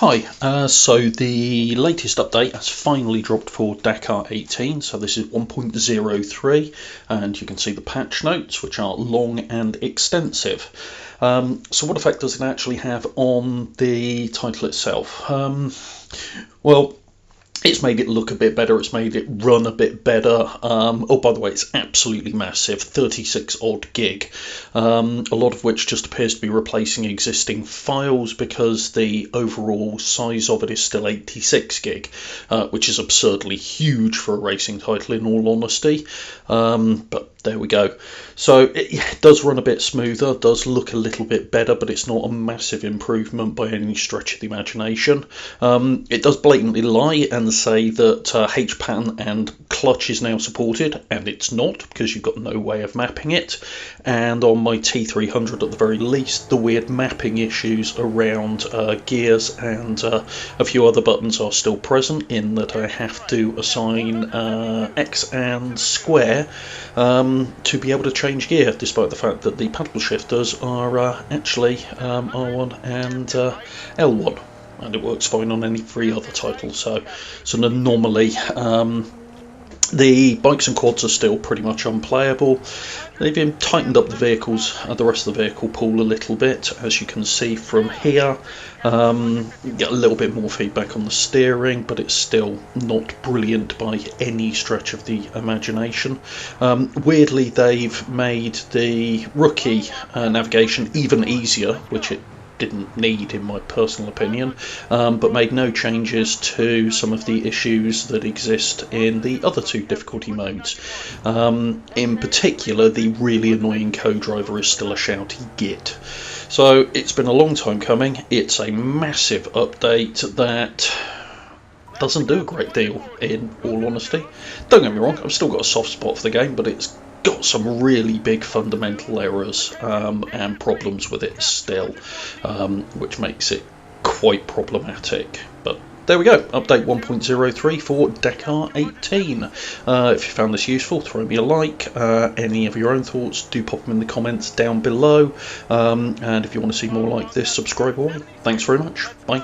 Hi, so the latest update has finally dropped for Dakar 18, so this is 1.03, and you can see the patch notes, which are long and extensive. So what effect does it actually have on the title itself? Well, it's made it look a bit better, it's made it run a bit better. Oh, by the way, it's absolutely massive, 36 odd gig, a lot of which just appears to be replacing existing files because the overall size of it is still 86 gig, which is absurdly huge for a racing title in all honesty, but there we go. So it does run a bit smoother, does look a little bit better, but it's not a massive improvement by any stretch of the imagination. It does blatantly lie and say that H-pattern and clutch is now supported, and it's not, because you've got no way of mapping it. And on my T300 at the very least, the weird mapping issues around gears and a few other buttons are still present, in that I have to assign X and square to be able to change gear, despite the fact that the paddle shifters are actually R1 and L1, and it works fine on any three other titles. So an anomaly. The bikes and quads are still pretty much unplayable. They've even tightened up the vehicles, the rest of the vehicle pool a little bit, as you can see from here. You get a little bit more feedback on the steering, but it's still not brilliant by any stretch of the imagination. Weirdly, they've made the rookie navigation even easier, which it didn't need in my personal opinion, but made no changes to some of the issues that exist in the other two difficulty modes. In particular, the really annoying co-driver is still a shouty git. So it's been a long time coming. It's a massive update that doesn't do a great deal, in all honesty. Don't get me wrong, I've still got a soft spot for the game, but it's got some really big fundamental errors and problems with it still, which makes it quite problematic. But there we go, update 1.03 for Dakar 18. If you found this useful, throw me a like. Any of your own thoughts, do pop them in the comments down below. And if you want to see more like this, subscribe away. Thanks very much. Bye.